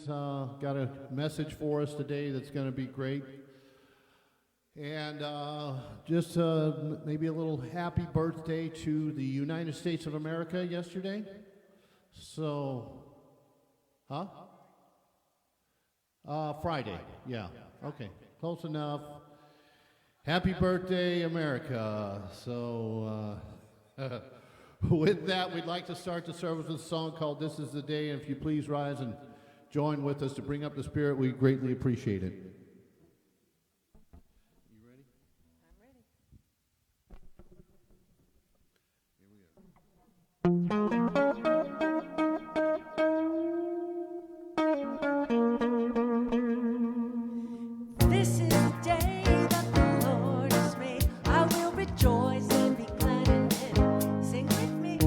got a message for us today that's going to be great. And just maybe a little happy birthday to the United States of America yesterday. So, Friday, yeah, okay, close enough. Happy birthday, America. So, with that, we'd like to start the service with a song called This Is the Day, and if you please rise and join with us to bring up the spirit, we greatly appreciate it. You ready? I'm ready. Here we go. This is the day that the Lord has made. I will rejoice and be glad in it. Sing with me.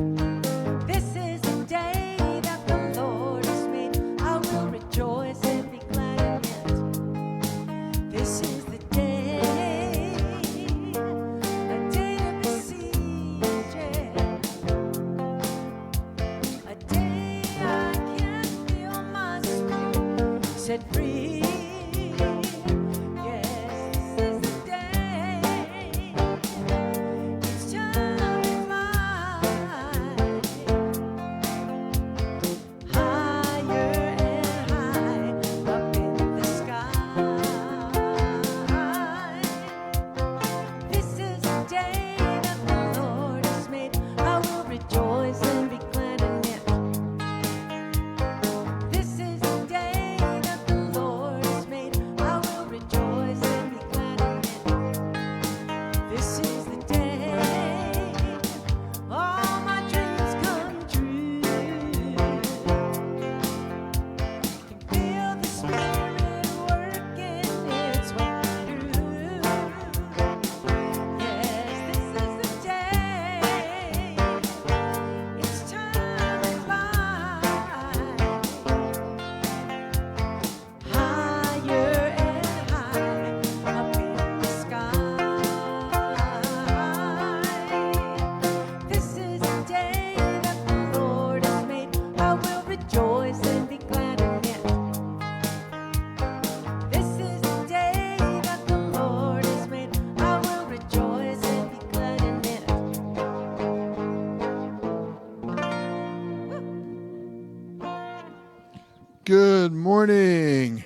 This is the day that the Lord has made. I will rejoice and be glad in it. This is the day, a day to besiege it. A day I can feel my spirit set free. Good morning.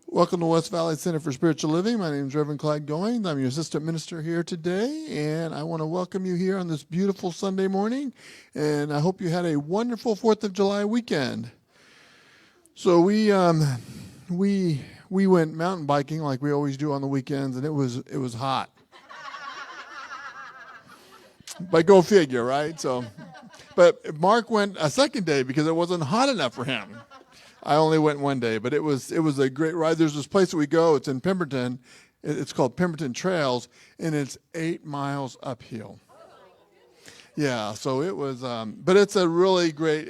Welcome to West Valley Center for Spiritual Living. My name is Reverend Clyde Goings. I'm your assistant minister here today, and I want to welcome you here on this beautiful Sunday morning, and I hope you had a wonderful 4th of July weekend. So we went mountain biking like we always do on the weekends, and it was hot. But go figure, right? So, but Mark went a second day because it wasn't hot enough for him. I only went one day, but it was a great ride. There's this place that we go. It's in Pemberton. It's called Pemberton Trails, and it's 8 miles uphill. Yeah, so it was, but it's a really great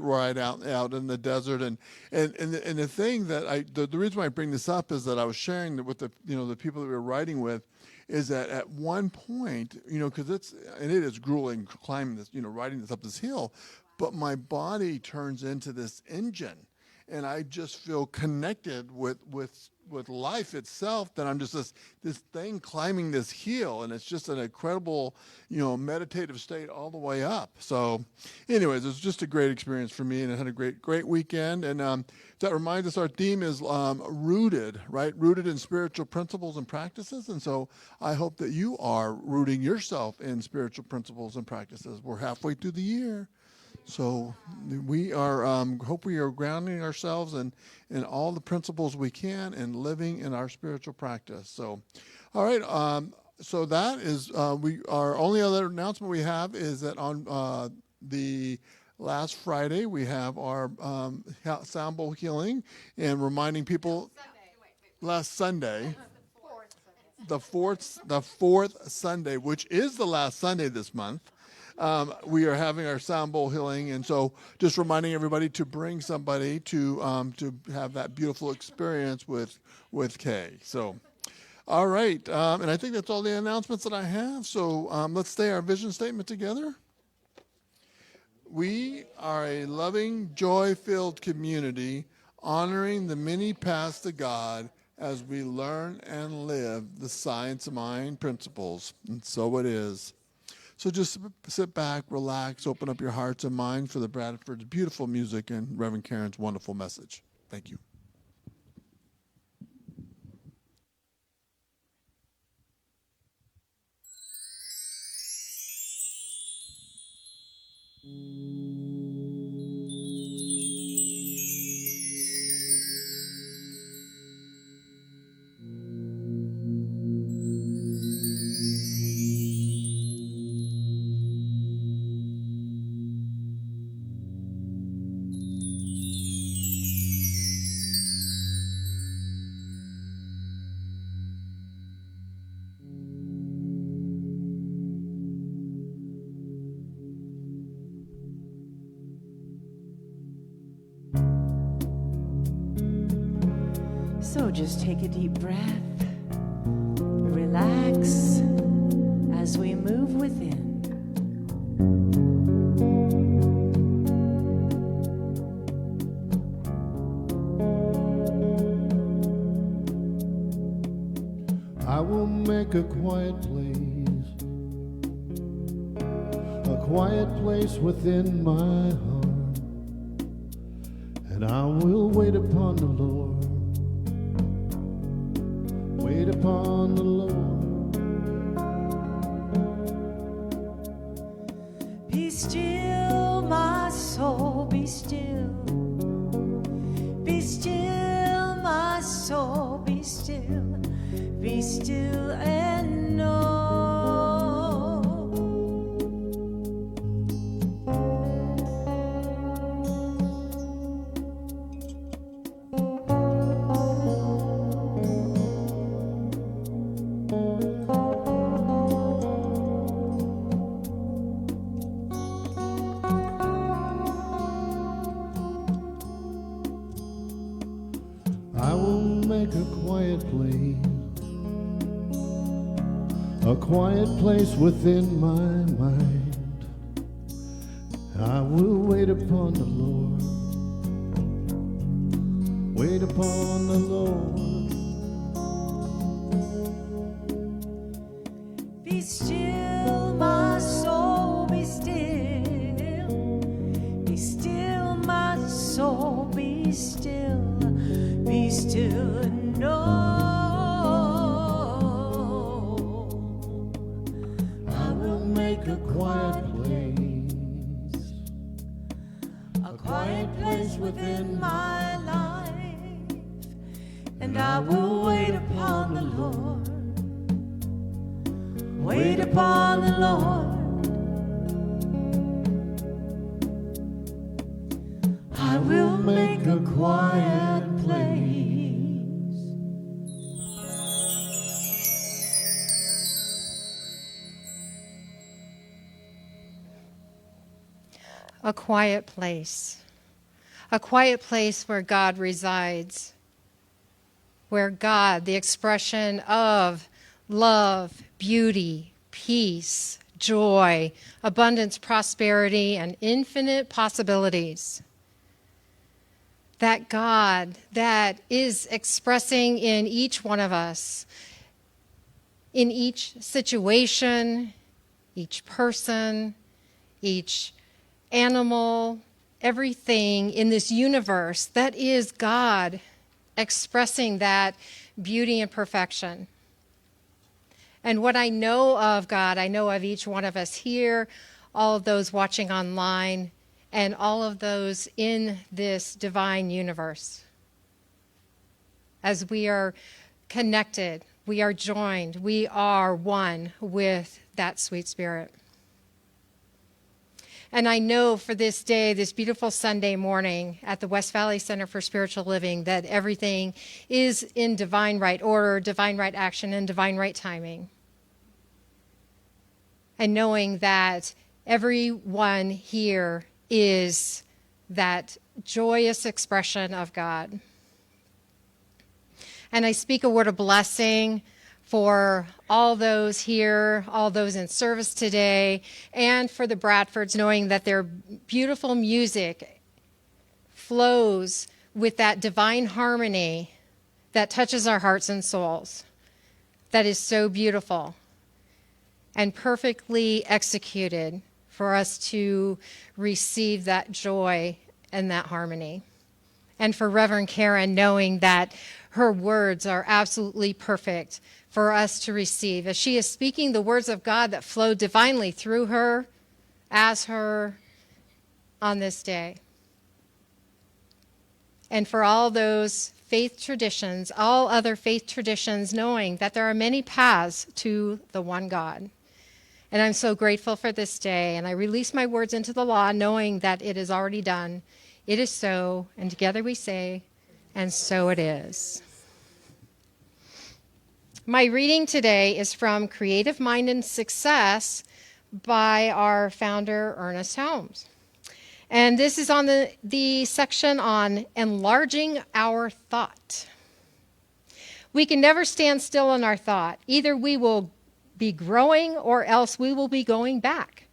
ride out in the desert. And the thing that the reason why I bring this up is that I was sharing that with the people that we were riding with, is that at one point, because it is grueling climbing this, riding this up this hill, but my body turns into this engine, and I just feel connected with life itself, that I'm just this thing climbing this hill, and it's just an incredible, meditative state all the way up. So anyways, it was just a great experience for me, and I had a great weekend. And that reminds us, our theme is rooted, right? Rooted in spiritual principles and practices. And so I hope that you are rooting yourself in spiritual principles and practices. We're halfway through the year. So we are, hope we are grounding ourselves in all the principles we can and living in our spiritual practice. So, all right. So that is, our only other announcement we have is that on the last Friday, we have our sound bowl healing, and reminding people last Sunday, the fourth Sunday, which is the last Sunday this month. We are having our sound bowl healing, and so just reminding everybody to bring somebody to have that beautiful experience with Kay. So, all right, and I think that's all the announcements that I have. So let's say our vision statement together. We are a loving, joy-filled community honoring the many paths to God as we learn and live the science mind principles. And so it is. So just sit back, relax, open up your hearts and minds for the Bradford's beautiful music and Reverend Karen's wonderful message. Thank you. So just take a deep breath, relax as we move within. I will make a quiet place within my heart, and I will wait upon the Lord. Wait upon the Lord. Be still, my soul, be still. Be still, my soul, be still. Be still and know. I will make a quiet place within my mind. I will wait upon the Lord. Wait upon the Lord. Be still, my soul, be still. Be still, my soul, be still. Be still and know. I will make a quiet place within my life, and I will wait upon the Lord. Wait upon the Lord. I will make a quiet place. A quiet place. A quiet place where God resides. Where God, the expression of love, beauty, peace, joy, abundance, prosperity, and infinite possibilities. That God that is expressing in each one of us, in each situation, each person, each animal, everything in this universe, that is God expressing that beauty and perfection. And what I know of God, I know of each one of us here, all of those watching online, and all of those in this divine universe. As we are connected, we are joined, we are one with that sweet spirit. And I know for this day, this beautiful Sunday morning at the West Valley Center for Spiritual Living, that everything is in divine right order, divine right action, and divine right timing. And knowing that everyone here is that joyous expression of God. And I speak a word of blessing for all those here, all those in service today, and for the Bradfords, knowing that their beautiful music flows with that divine harmony that touches our hearts and souls, that is so beautiful and perfectly executed for us to receive that joy and that harmony. And for Reverend Karen, knowing that her words are absolutely perfect for us to receive, as she is speaking the words of God that flow divinely through her, as her, on this day. And for all those faith traditions, all other faith traditions, knowing that there are many paths to the one God. And I'm so grateful for this day, and I release my words into the law, knowing that it is already done. It is so, and together we say, and so it is. My reading today is from Creative Mind and Success by our founder, Ernest Holmes. And this is on the section on enlarging our thought. We can never stand still in our thought. Either we will be growing or else we will be going back.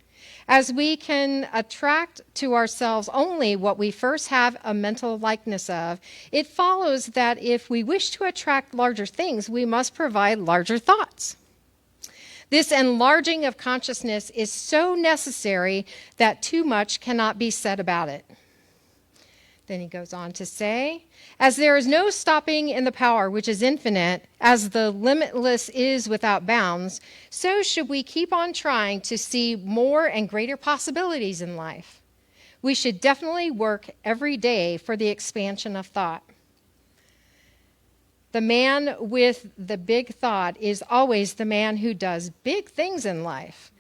As we can attract to ourselves only what we first have a mental likeness of, it follows that if we wish to attract larger things, we must provide larger thoughts. This enlarging of consciousness is so necessary that too much cannot be said about it. Then he goes on to say, as there is no stopping in the power which is infinite, as the limitless is without bounds, so should we keep on trying to see more and greater possibilities in life. We should definitely work every day for the expansion of thought. The man with the big thought is always the man who does big things in life.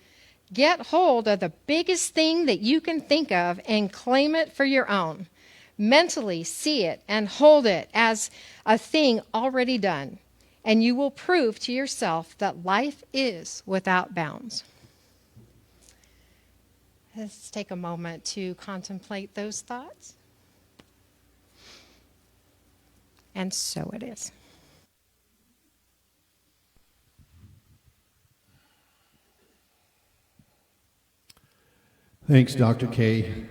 Get hold of the biggest thing that you can think of and claim it for your own. Mentally see it and hold it as a thing already done, and you will prove to yourself that life is without bounds. Let's take a moment to contemplate those thoughts. And so it is. Thanks, Dr. K.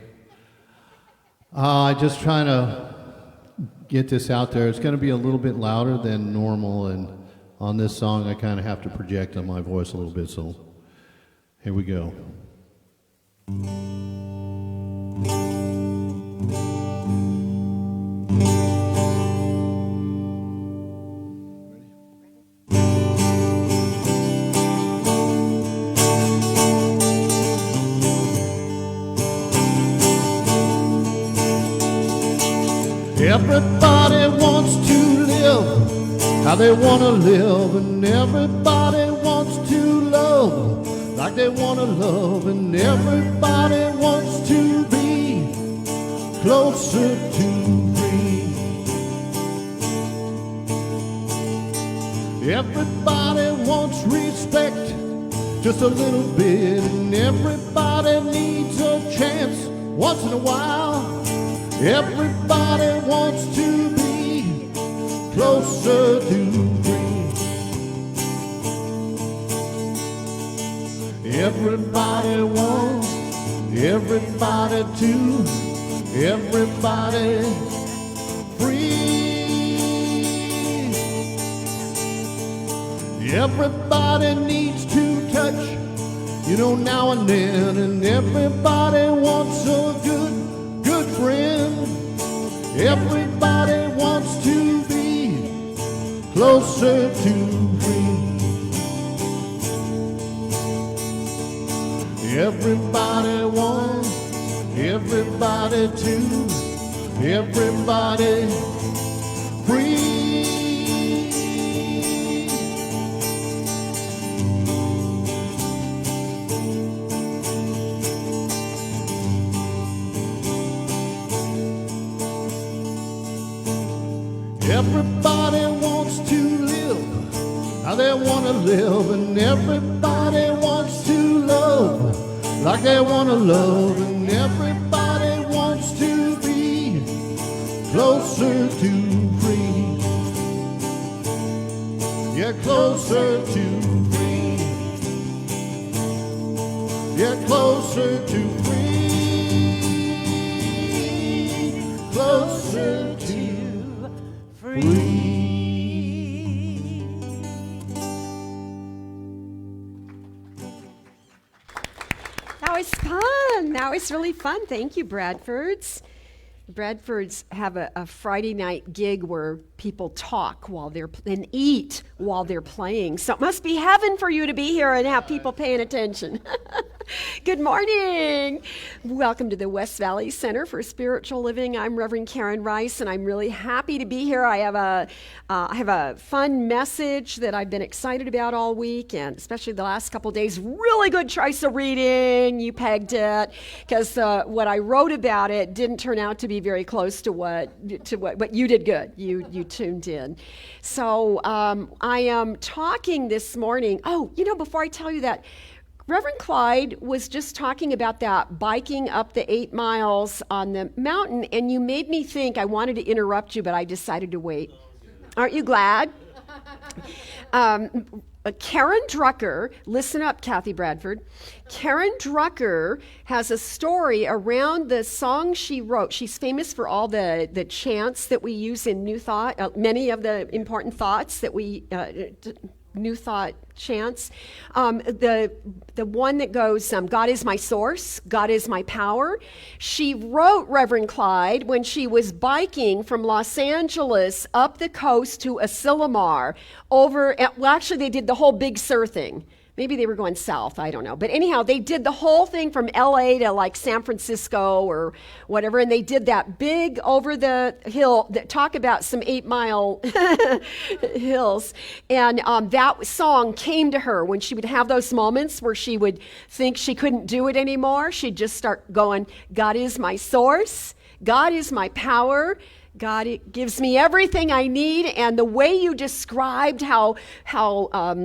Just trying to get this out there. It's going to be a little bit louder than normal, and on this song I kind of have to project on my voice a little bit, so here we go. Everybody wants to live how they want to live, and everybody wants to love like they want to love, and everybody wants to be closer to free. Everybody wants respect just a little bit, and everybody needs a chance once in a while. Everybody wants to be closer to free. Everybody wants everybody to everybody free. Everybody needs to touch, now and then, and everybody wants a good friend. Everybody wants to be closer to free. Everybody wants everybody to everybody free. Everybody wants to live how they want to live, and everybody wants to love like they want to love, and everybody wants to be closer to free. Yeah, closer to free. Yeah, closer to free. Closer to free. That was fun. That was really fun. Thank you, Bradfords. Bradfords have a Friday night gig where people talk while they're and eat while they're playing. So it must be heaven for you to be here and have people paying attention. Good morning. Welcome to the West Valley Center for Spiritual Living. I'm Rev Karen Rice, and I'm really happy to be here. I have a fun message that I've been excited about all week, and especially the last couple of days. Really good choice of reading. You pegged it, because what I wrote about it didn't turn out to be very close to what but you did good. You tuned in. So I am talking this morning. Oh, before I tell you that, Reverend Clyde was just talking about that biking up the 8 miles on the mountain, and you made me think. I wanted to interrupt you, but I decided to wait. Aren't you glad? Karen Drucker, listen up, Kathy Bradford. Karen Drucker has a story around the song she wrote. She's famous for all the chants that we use in New Thought, many of the important thoughts that we New Thought chants. The one that goes, God is my source, God is my power. She wrote, Reverend Clyde, when she was biking from Los Angeles up the coast to Asilomar actually they did the whole Big Sur thing. Maybe they were going south, I don't know. But anyhow, they did the whole thing from LA to like San Francisco or whatever, and they did that big over the hill, talk about some 8-mile hills. And that song came to her when she would have those moments where she would think she couldn't do it anymore. She'd just start going, God is my source, God is my power, God, it gives me everything I need. And the way you described how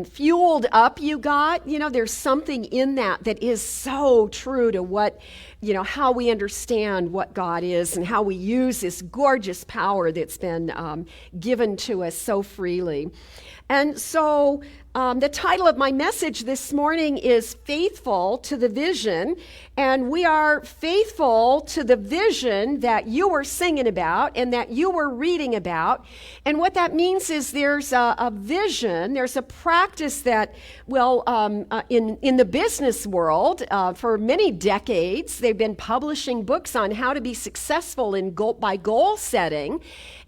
fueled up you got, there's something in that is so true to what, how we understand what God is and how we use this gorgeous power that's been given to us so freely. And so the title of my message this morning is Faithful to the Vision. And we are faithful to the vision that you were singing about and that you were reading about. And what that means is there's a vision, there's a practice that, in the business world, for many decades, they've been publishing books on how to be successful by goal setting.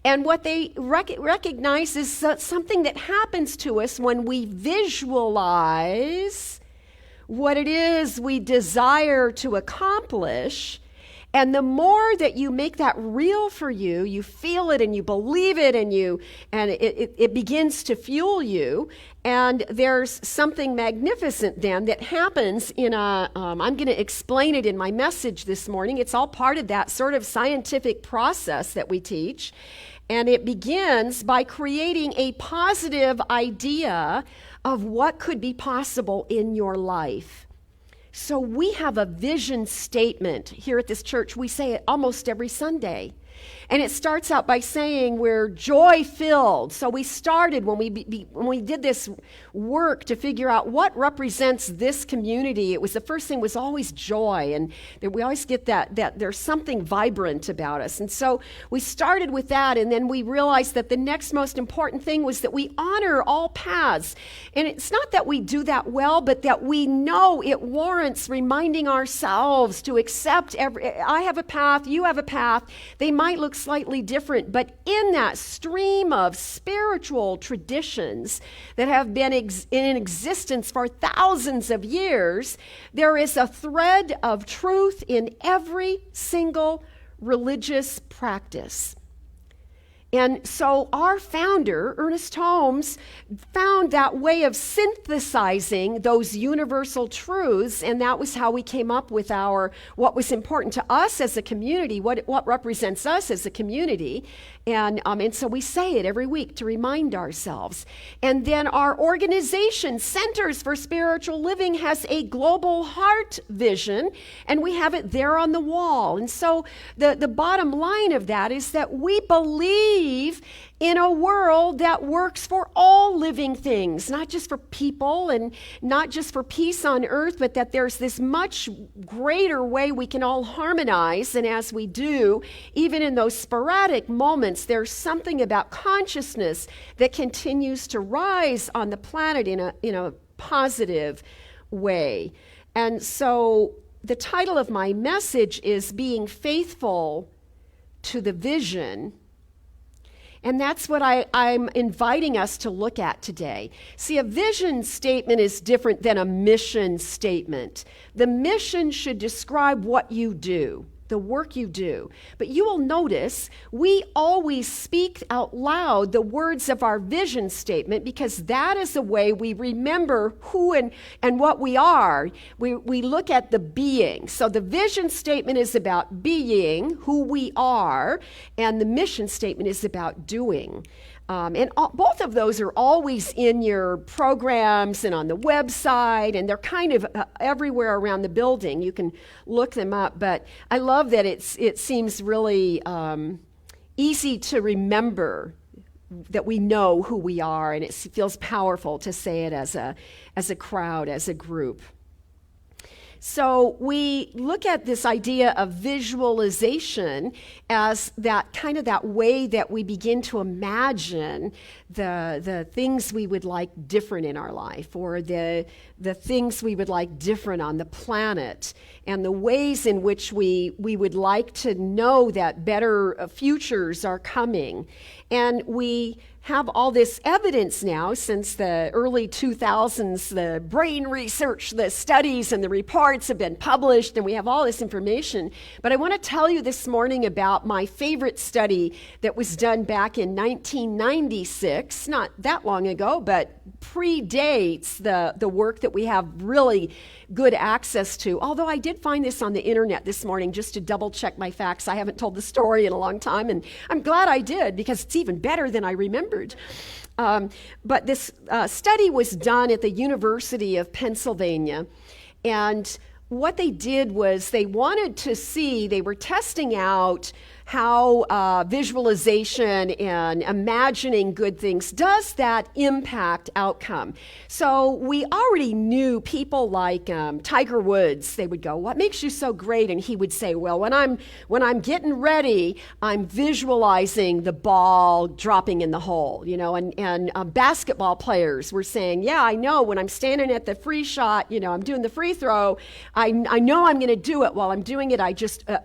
And what they recognize is something that happens to us when we visualize what it is we desire to accomplish. And the more that you make that real for you, you feel it and you believe it, and it begins to fuel you. And there's something magnificent then that happens I'm going to explain it in my message this morning. It's all part of that sort of scientific process that we teach. And it begins by creating a positive idea of what could be possible in your life. So we have a vision statement here at this church. We say it almost every Sunday. And it starts out by saying we're joy-filled. So we started when we did this work to figure out what represents this community. The first thing was always joy, and we always get that there's something vibrant about us. And so we started with that, and then we realized that the next most important thing was that we honor all paths. And it's not that we do that well, but that we know it warrants reminding ourselves to accept I have a path, you have a path. They might look slightly different, but in that stream of spiritual traditions that have been in existence for thousands of years, there is a thread of truth in every single religious practice. And so our founder, Ernest Holmes, found that way of synthesizing those universal truths, and that was how we came up with what was important to us as a community, what represents us as a community. And so we say it every week to remind ourselves. And then our organization, Centers for Spiritual Living, has a global heart vision, and we have it there on the wall. And so the bottom line of that is that we believe believe in a world that works for all living things, not just for people and not just for peace on earth, but that there's this much greater way we can all harmonize. And as we do, even in those sporadic moments, there's something about consciousness that continues to rise on the planet in a positive way. And so the title of my message is Being Faithful to the Vision. And that's what I'm inviting us to look at today. See, a vision statement is different than a mission statement. The mission should describe what you do, the work you do. But you will notice we always speak out loud the words of our vision statement because that is the way we remember who and what we are. We look at the being. So the vision statement is about being, who we are, and the mission statement is about doing. Both of those are always in your programs and on the website, and they're kind of everywhere around the building. You can look them up, but I love that it seems really easy to remember that we know who we are, and it feels powerful to say it as a crowd, as a group. So we look at this idea of visualization as that kind of that way that we begin to imagine the things we would like different in our life, or the things we would like different on the planet, and the ways in which we would like to know that better futures are coming. And we have all this evidence now since the early 2000s, the brain research, the studies and the reports have been published, and we have all this information. But I want to tell you this morning about my favorite study that was done back in 1996, not that long ago, but predates the work that we have really good access to. Although I did find this on the internet this morning just to double check my facts. I haven't told the story in a long time, and I'm glad I did because it's even better than I remembered. But this study was done at the University of Pennsylvania, and what they did was they wanted to see, they were testing out how visualization and imagining good things, does that impact outcome? So we already knew people like Tiger Woods. They would go, "What makes you so great?" And he would say, "Well, when I'm getting ready, I'm visualizing the ball dropping in the hole." You know, and basketball players were saying, "Yeah, I know when I'm standing at the free shot, you know, I'm doing the free throw. I know I'm going to do it. While I'm doing it, I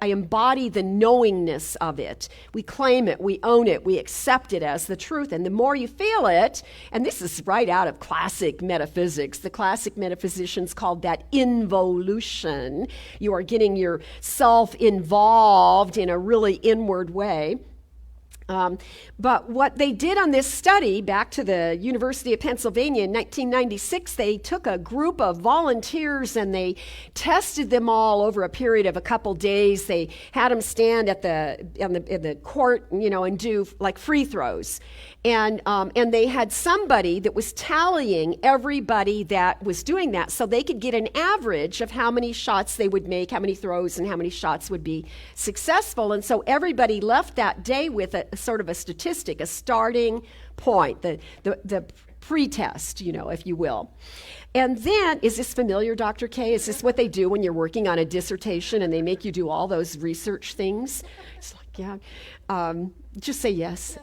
embody the knowingness of it. We claim it, we own it, we accept it as the truth. And the more you feel it, and this is right out of classic metaphysics, the classic metaphysicians called that involution. You are getting yourself involved in a really inward way. But what they did on this study, back to the University of Pennsylvania in 1996, they took a group of volunteers and they tested them all over a period of a couple days. They had them stand at the court, you know, and do like free throws. And they had somebody that was tallying everybody that was doing that so they could get an average of how many shots they would make, how many throws, and how many shots would be successful. And so everybody left that day with a sort of a statistic, a starting point, the pre-test, you know, if you will. And then, is this familiar, Dr. K? Is this what they do when you're working on a dissertation and they make you do all those research things? It's like, yeah. Just say yes.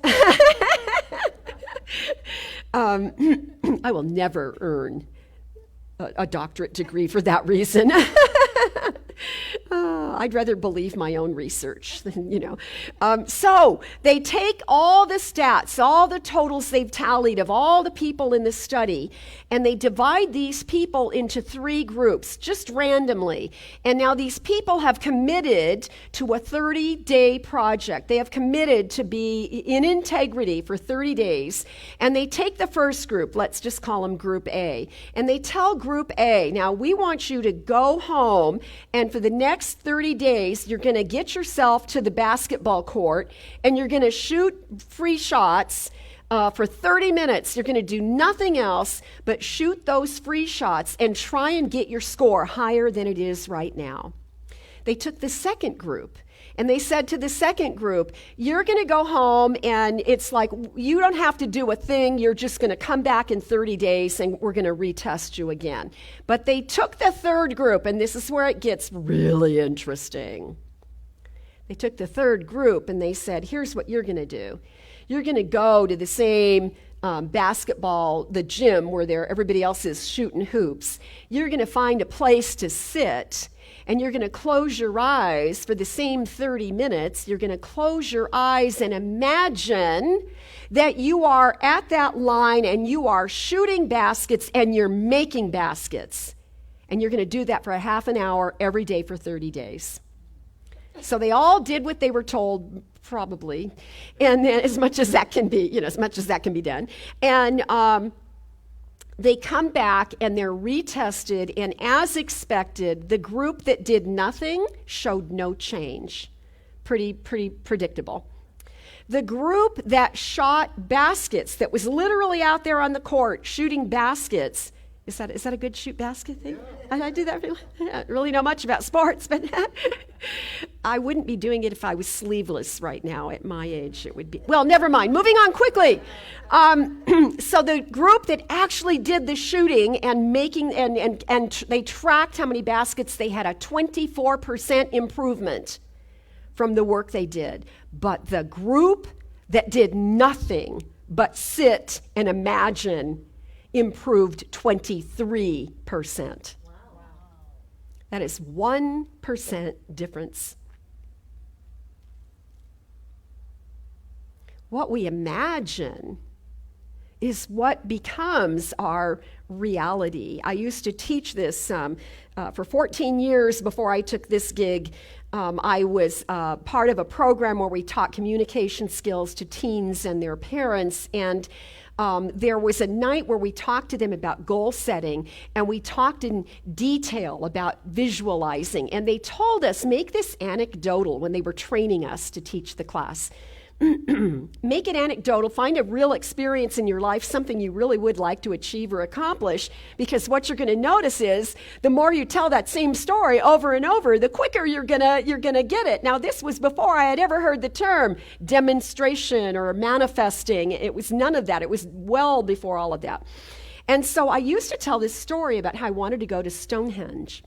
I will never earn a doctorate degree for that reason. I'd rather believe my own research than, you know. So they take all the stats, all the totals they've tallied of all the people in the study, and they divide these people into 3 groups, just randomly. And now these people have committed to a 30-day project. They have committed to be in integrity for 30 days. And they take the first group, let's just call them Group A, and they tell Group A, now we want you to go home, and for the next 30 days, you're going to get yourself to the basketball court, and you're going to shoot free shots for 30 minutes. You're going to do nothing else but shoot those free shots and try and get your score higher than it is right now. They took the second group, And they said to the second group, you're going to go home and it's like you don't have to do a thing. You're just going to come back in 30 days and we're going to retest you again. But they took the third group, and this is where it gets really interesting. They took the third group and they said, here's what you're going to do. You're going to go to the same basketball, the gym where everybody else is shooting hoops. You're going to find a place to sit, and you're going to close your eyes for the same 30 minutes. You're going to close your eyes and imagine that you are at that line and you are shooting baskets and you're making baskets. And you're going to do that for a half an hour every day for 30 days. So they all did what they were told, probably, and then as much as that can be, as much as that can be done. And they come back and they're retested, and as expected, the group that did nothing showed no change. Pretty predictable. The group that shot baskets, that was literally out there on the court shooting baskets. Is that a good shoot basket thing? Yeah. I do that. I don't really know much about sports, but I wouldn't be doing it if I was sleeveless right now at my age. It would be, well, never mind. Moving on quickly. So the group that actually did the shooting and making, and they tracked how many baskets they had, a 24% improvement from the work they did. But the group that did nothing but sit and imagine improved 23%. Wow. That is 1% difference. What we imagine is what becomes our reality. I used to teach this for 14 years before I took this gig. I was part of a program where we taught communication skills to teens and their parents, and there was a night where we talked to them about goal setting, and we talked in detail about visualizing. And they told us, make this anecdotal when they were training us to teach the class. Make it anecdotal, find a real experience in your life, something you really would like to achieve or accomplish, because what you're going to notice is the more you tell that same story over and over, the quicker you're going to get it. Now, this was before I had ever heard the term demonstration or manifesting. It was none of that. It was well before all of that. And so I used to tell this story about how I wanted to go to Stonehenge.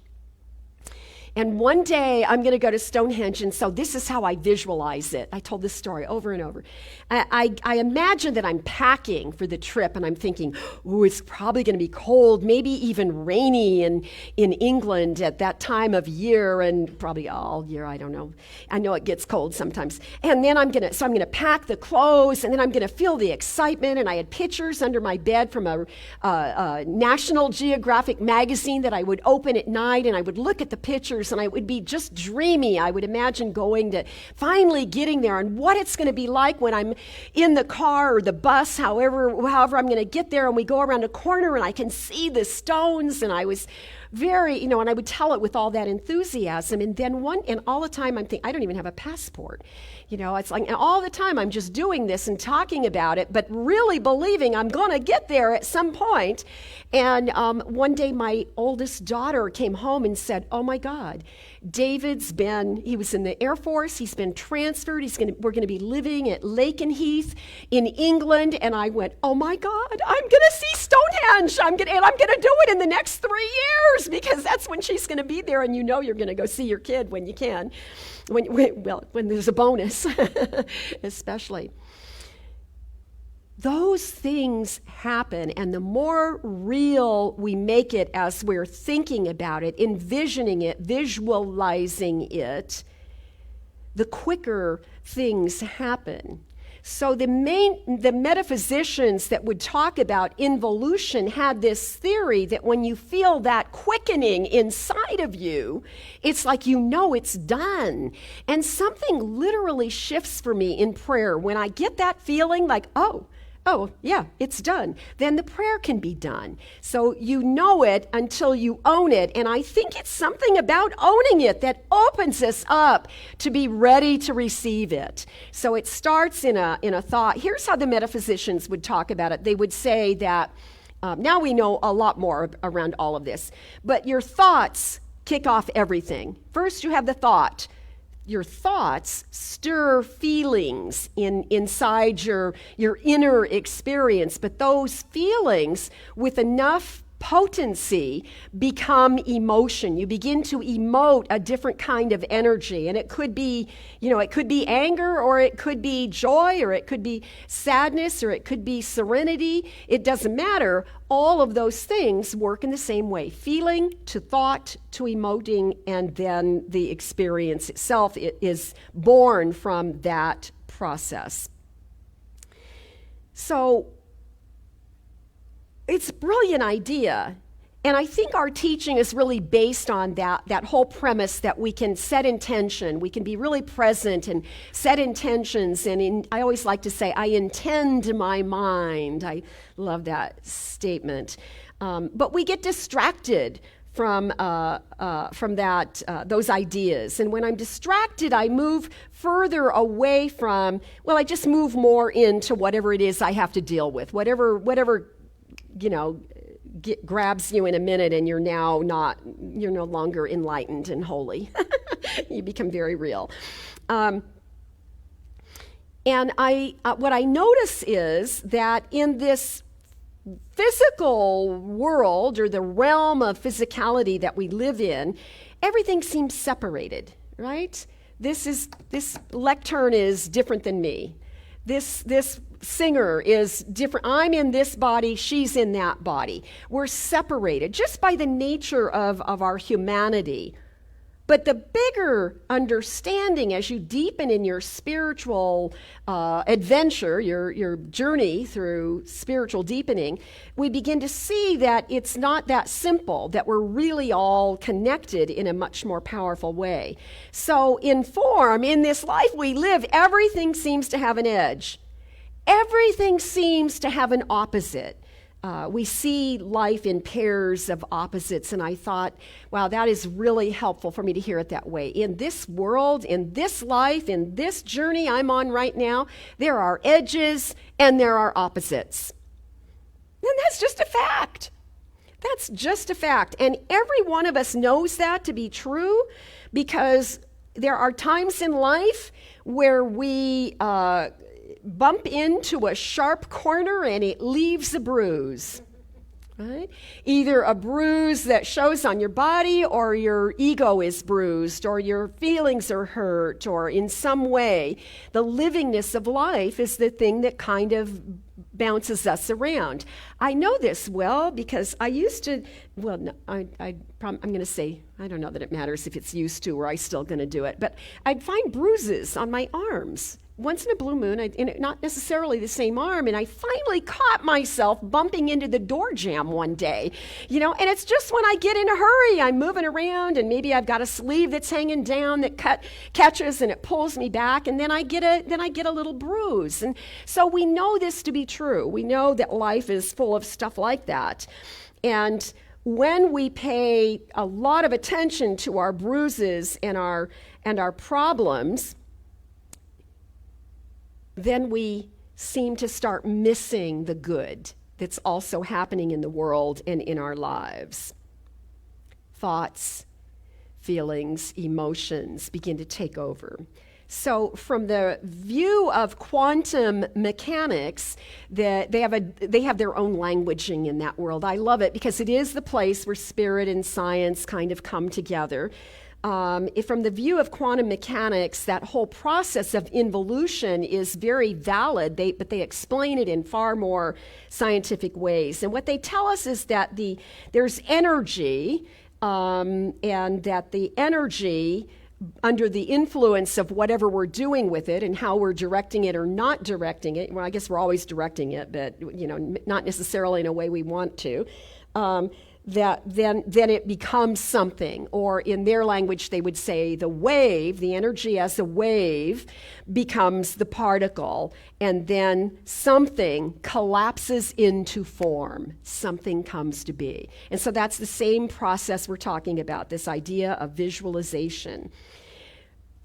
And one day I'm going to go to Stonehenge, and so this is how I visualize it. I told this story over and over. I imagine that I'm packing for the trip, and I'm thinking, ooh, it's probably going to be cold, maybe even rainy in England at that time of year, and probably all year, I don't know. I know it gets cold sometimes. And then I'm going to pack the clothes, and then I'm going to feel the excitement, and I had pictures under my bed from a National Geographic magazine that I would open at night, and I would look at the pictures, and I would be just dreamy. I would imagine going to finally getting there and what it's going to be like when I'm in the car or the bus, however I'm going to get there, and we go around a corner and I can see the stones, and I was very, and I would tell it with all that enthusiasm. And then all the time I'm thinking, I don't even have a passport. It's like, and all the time I'm just doing this and talking about it, but really believing I'm going to get there at some point. And one day my oldest daughter came home and said, oh my God, he was in the Air Force, he's been transferred, we're going to be living at Lakenheath in England. And I went, oh my God, I'm going to see Stonehenge, I'm going to do it in the next 3 years, because that's when she's going to be there, and you're going to go see your kid when you can. When there's a bonus, especially. Those things happen, and the more real we make it as we're thinking about it, envisioning it, visualizing it, the quicker things happen. So the metaphysicians that would talk about involution had this theory that when you feel that quickening inside of you, it's like it's done. And something literally shifts for me in prayer. When I get that feeling like, oh, yeah, it's done, then the prayer can be done. So you know it until you own it. And I think it's something about owning it that opens us up to be ready to receive it. So it starts in a thought. Here's how the metaphysicians would talk about it. They would say that, now we know a lot more around all of this, but your thoughts kick off everything. First, you have the thought. your thoughts stir feelings inside your inner experience, but those feelings with enough potency become emotion. You begin to emote a different kind of energy, and it could be, it could be anger, or it could be joy, or it could be sadness, or it could be serenity. It doesn't matter. All of those things work in the same way. Feeling to thought to emoting, and then the experience itself is born from that process. So it's a brilliant idea, and I think our teaching is really based on that whole premise that we can set intention, we can be really present and set intentions, and I always like to say, I intend my mind. I love that statement. But we get distracted from those ideas, and when I'm distracted, I move further away from, I just move more into whatever it is I have to deal with, whatever grabs you in a minute, and you're no longer enlightened and holy. You become very real. And what I notice is that in this physical world, or the realm of physicality that we live in, everything seems separated, right? This lectern is different than me. This singer is different. I'm in this body, she's in that body. We're separated just by the nature of our humanity. But the bigger understanding, as you deepen in your spiritual adventure, your journey through spiritual deepening, we begin to see that it's not that simple, that we're really all connected in a much more powerful way. So in form, in this life we live, everything seems to have an edge. Everything seems to have an opposite. We see life in pairs of opposites, and I thought, wow, that is really helpful for me to hear it that way. In this world, in this life, in this journey I'm on right now, there are edges and there are opposites. And that's just a fact. That's just a fact. And every one of us knows that to be true, because there are times in life where we bump into a sharp corner and it leaves a bruise, right? Either a bruise that shows on your body, or your ego is bruised, or your feelings are hurt, or in some way the livingness of life is the thing that kind of bounces us around. I know this well because I used to, I'm going to say, I don't know that it matters if it's used to, or I'm still going to do it, but I'd find bruises on my arms. Once in a blue moon, not necessarily the same arm, and I finally caught myself bumping into the door jamb one day, and it's just when I get in a hurry, I'm moving around, and maybe I've got a sleeve that's hanging down that catches and it pulls me back, and then I get a little bruise. And so we know this to be true. We know that life is full of stuff like that. And when we pay a lot of attention to our bruises and our problems, then we seem to start missing the good that's also happening in the world and in our lives. Thoughts, feelings, emotions begin to take over. So from the view of quantum mechanics, they have their own languaging in that world. I love it because it is the place where spirit and science kind of come together. From the view of quantum mechanics, that whole process of involution is very valid, but they explain it in far more scientific ways. And what they tell us is that there's energy, and that the energy, under the influence of whatever we're doing with it and how we're directing it or not directing it, well, I guess we're always directing it, but not necessarily in a way we want to, that then it becomes something, or in their language they would say the wave, the energy as a wave becomes the particle, and then something collapses into form, something comes to be. And so that's the same process we're talking about, this idea of visualization.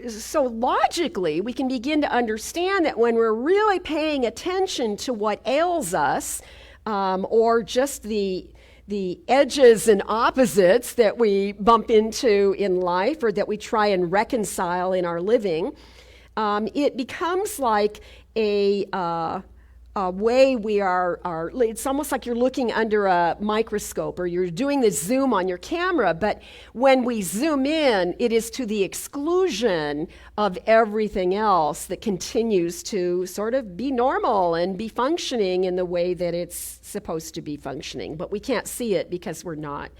So logically, we can begin to understand that when we're really paying attention to what ails us, or just the the edges and opposites that we bump into in life or that we try and reconcile in our living, it becomes like a way we are, it's almost like you're looking under a microscope or you're doing the zoom on your camera, but when we zoom in, it is to the exclusion of everything else that continues to sort of be normal and be functioning in the way that it's supposed to be functioning. But we can't see it because we're not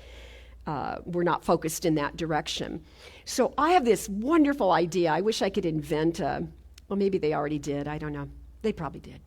focused in that direction. So I have this wonderful idea. I wish I could invent well, maybe they already did. I don't know. They probably did.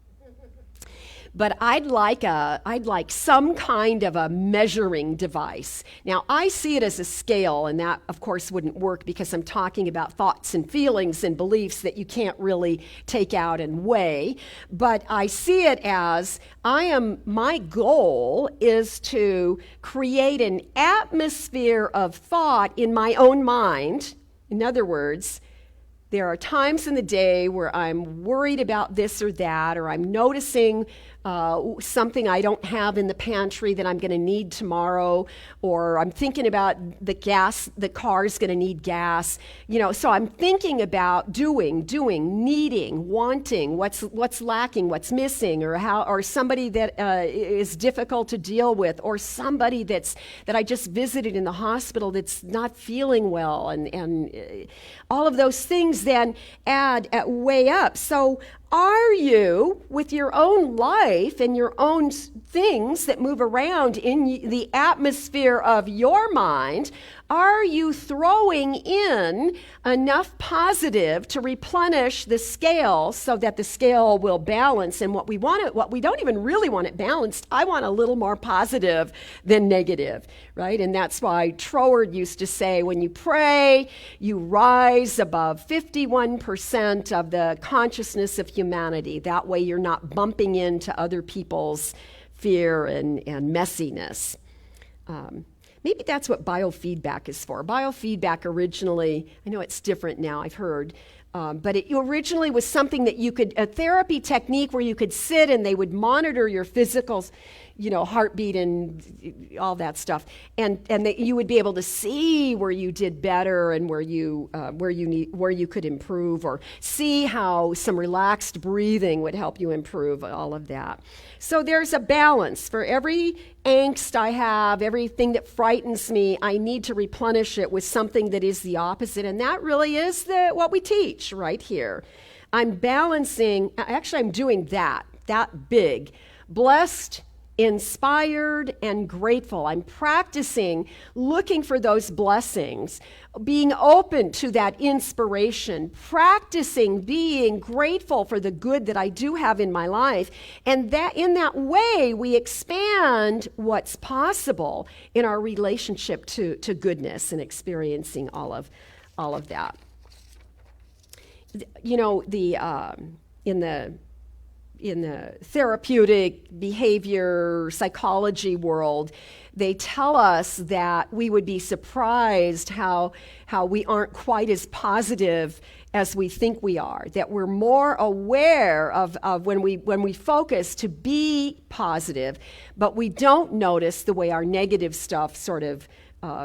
But I'd like some kind of a measuring device. Now, I see it as a scale, and that, of course, wouldn't work because I'm talking about thoughts and feelings and beliefs that you can't really take out and weigh. But I see it as my goal is to create an atmosphere of thought in my own mind. In other words, there are times in the day where I'm worried about this or that, or I'm noticing something I don't have in the pantry that I'm going to need tomorrow, or I'm thinking about the car's going to need gas. So I'm thinking about doing, needing, wanting, what's lacking, what's missing, or somebody that is difficult to deal with, or somebody that I just visited in the hospital that's not feeling well, and all of those things then add way up. So are you, with your own life and your own things that move around in the atmosphere of your mind, are you throwing in enough positive to replenish the scale so that the scale will balance? And what we don't even really want it balanced. I want a little more positive than negative, right? And that's why Troward used to say, when you pray, you rise above 51% of the consciousness of humanity. That way you're not bumping into other people's fear and messiness. Maybe that's what biofeedback is for. Biofeedback originally, I know it's different now, I've heard, but it originally was something that a therapy technique where you could sit and they would monitor your physical, heartbeat and all that stuff, and that you would be able to see where you did better and where you could improve, or see how some relaxed breathing would help you improve all of that. So there's a balance. For every angst I have, everything that frightens me, I need to replenish it with something that is the opposite, and that really is what we teach right here. I'm balancing, actually I'm doing that big. Blessed, inspired, and grateful. I'm practicing looking for those blessings, being open to that inspiration, practicing being grateful for the good that I do have in my life. And that in that way, we expand what's possible in our relationship to goodness and experiencing all of that. In the therapeutic behavior psychology world, they tell us that we would be surprised how we aren't quite as positive as we think we are, that we're more aware of when we focus to be positive, but we don't notice the way our negative stuff sort of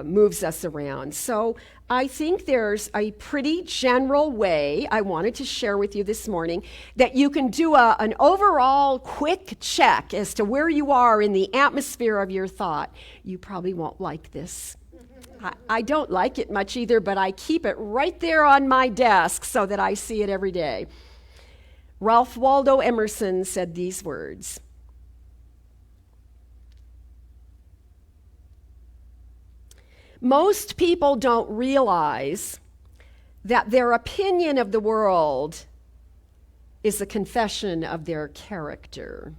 moves us around. So I think there's a pretty general way I wanted to share with you this morning that you can do an overall quick check as to where you are in the atmosphere of your thought. You probably won't like this. I don't like it much either, but I keep it right there on my desk so that I see it every day. Ralph Waldo Emerson said these words: most people don't realize that their opinion of the world is a confession of their character.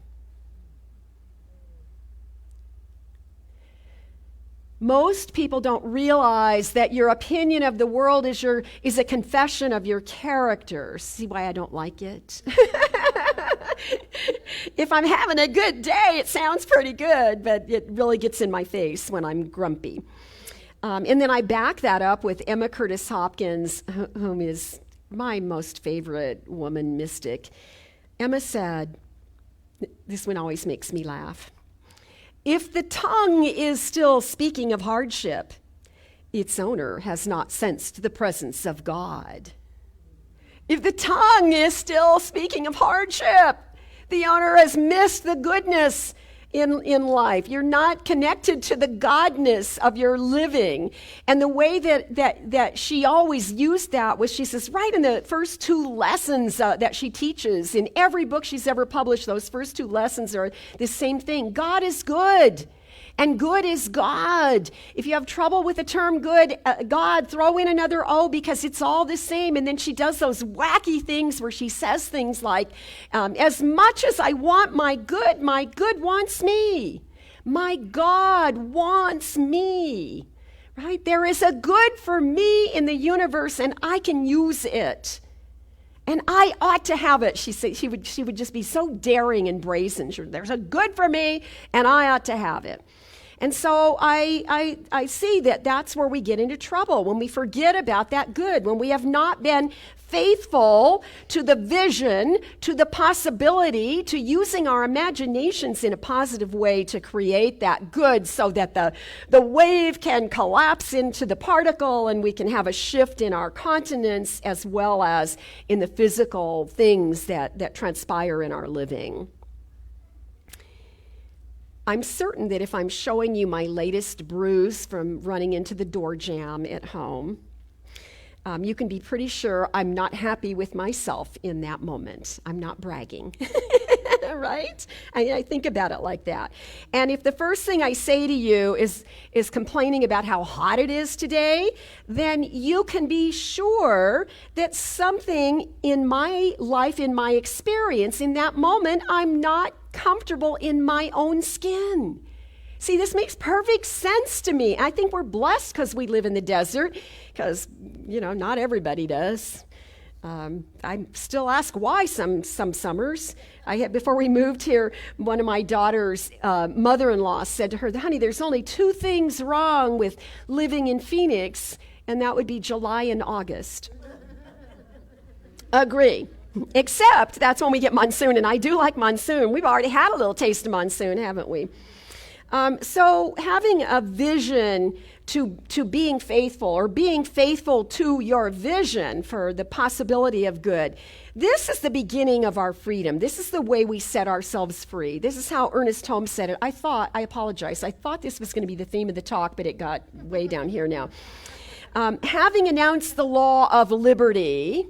Most people don't realize that your opinion of the world is a confession of your character. See why I don't like it? If I'm having a good day, it sounds pretty good, but it really gets in my face when I'm grumpy. And then I back that up with Emma Curtis Hopkins, whom is my most favorite woman mystic. Emma said, this one always makes me laugh. If the tongue is still speaking of hardship, its owner has not sensed the presence of God. If the tongue is still speaking of hardship, the owner has missed the goodness in life. You're not connected to the godness of your living. And the way that she always used that was, she says, right in the first 2 lessons that she teaches, in every book she's ever published, those first 2 lessons are the same thing. God is good. And good is God. If you have trouble with the term good, God, throw in another O, because it's all the same. And then she does those wacky things where she says things like, as much as I want my good wants me. My God wants me. Right? There is a good for me in the universe, and I can use it. And I ought to have it. She said she would just be so daring and brazen. There's a good for me, and I ought to have it. And so I see that that's where we get into trouble, when we forget about that good, when we have not been faithful to the vision, to the possibility, to using our imaginations in a positive way to create that good, so that the wave can collapse into the particle and we can have a shift in our continence, as well as in the physical things that transpire in our living. I'm certain that if I'm showing you my latest bruise from running into the door jamb at home, you can be pretty sure I'm not happy with myself in that moment. I'm not bragging, right? I think about it like that. And if the first thing I say to you is complaining about how hot it is today, then you can be sure that something in my life, in my experience, in that moment, I'm not comfortable in my own skin. See, this makes perfect sense to me. I think we're blessed because we live in the desert, because, not everybody does. I still ask why some summers. Before we moved here, one of my daughter's mother-in-law said to her, honey, there's only 2 things wrong with living in Phoenix, and that would be July and August. Agree. Except that's when we get monsoon, and I do like monsoon. We've already had a little taste of monsoon, haven't we? So having a vision to being faithful, or being faithful to your vision for the possibility of good, this is the beginning of our freedom. This is the way we set ourselves free. This is how Ernest Holmes said it. I apologize. I thought this was going to be the theme of the talk, but it got way down here now. Having announced the law of liberty,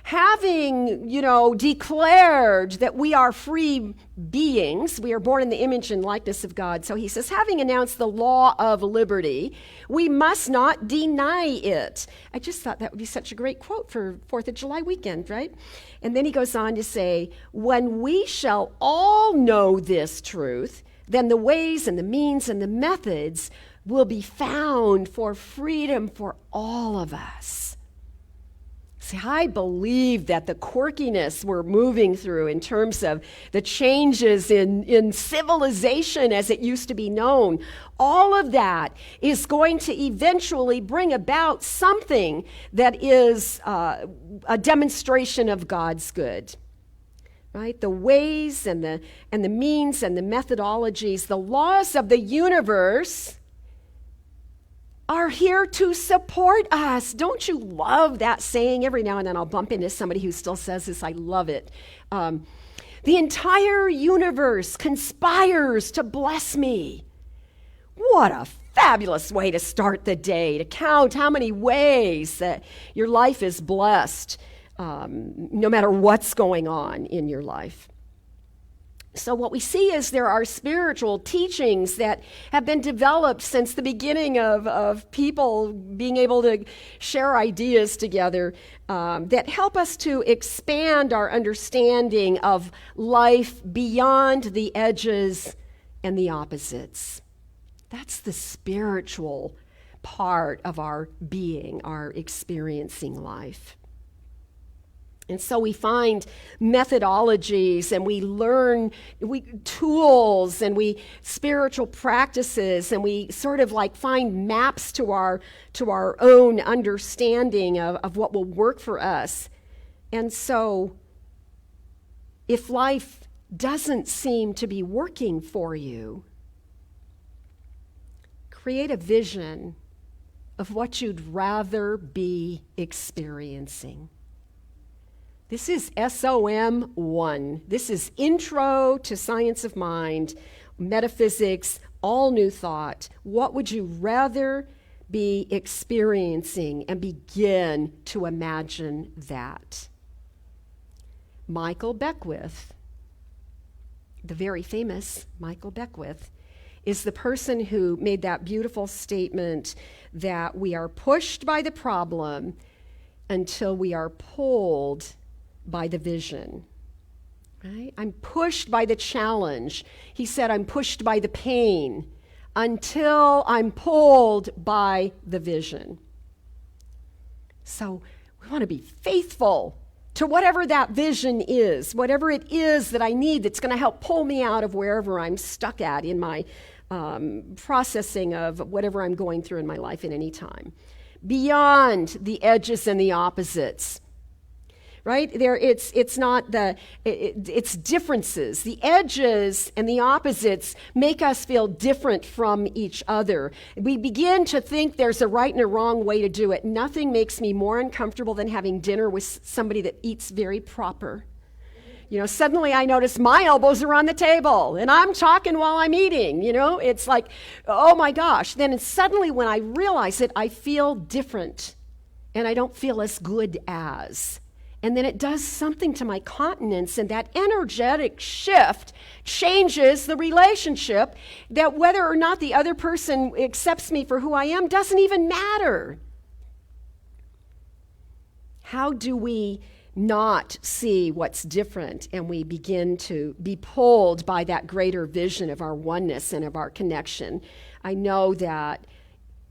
having, declared that we are free beings, we are born in the image and likeness of God. So he says, having announced the law of liberty, we must not deny it. I just thought that would be such a great quote for 4th of July weekend, right? And then he goes on to say, when we shall all know this truth, then the ways and the means and the methods will be found for freedom for all of us. See, I believe that the quirkiness we're moving through in terms of the changes in civilization as it used to be known, all of that is going to eventually bring about something that is a demonstration of God's good. Right? The ways and the means and the methodologies, the laws of the universe are here to support us. Don't you love that saying? Every now and then I'll bump into somebody who still says this. I love it. The entire universe conspires to bless me. What a fabulous way to start the day, to count how many ways that your life is blessed, no matter what's going on in your life. So what we see is there are spiritual teachings that have been developed since the beginning of people being able to share ideas together that help us to expand our understanding of life beyond the edges and the opposites. That's the spiritual part of our being, our experiencing life. And so we find methodologies, and we learn tools, and we spiritual practices, and we sort of like find maps to our own understanding of what will work for us. And so if life doesn't seem to be working for you, create a vision of what you'd rather be experiencing. This is SOM 1. This is Intro to Science of Mind, Metaphysics, All New Thought. What would you rather be experiencing? And begin to imagine that. Michael Beckwith, the very famous Michael Beckwith, is the person who made that beautiful statement that we are pushed by the problem until we are pulled by the vision. Right? I'm pushed by the challenge. He said, I'm pushed by the pain until I'm pulled by the vision. So we want to be faithful to whatever that vision is, whatever it is that I need that's going to help pull me out of wherever I'm stuck at in my processing of whatever I'm going through in my life at any time. Beyond the edges and the opposites. Right? It's not it's differences. The edges and the opposites make us feel different from each other. We begin to think there's a right and a wrong way to do it. Nothing makes me more uncomfortable than having dinner with somebody that eats very proper. You know, suddenly I notice my elbows are on the table and I'm talking while I'm eating. You know, it's like, oh my gosh. Then suddenly when I realize it, I feel different and I don't feel as good as. And then it does something to my countenance, and that energetic shift changes the relationship, that whether or not the other person accepts me for who I am doesn't even matter. How do we not see what's different and we begin to be pulled by that greater vision of our oneness and of our connection? I know that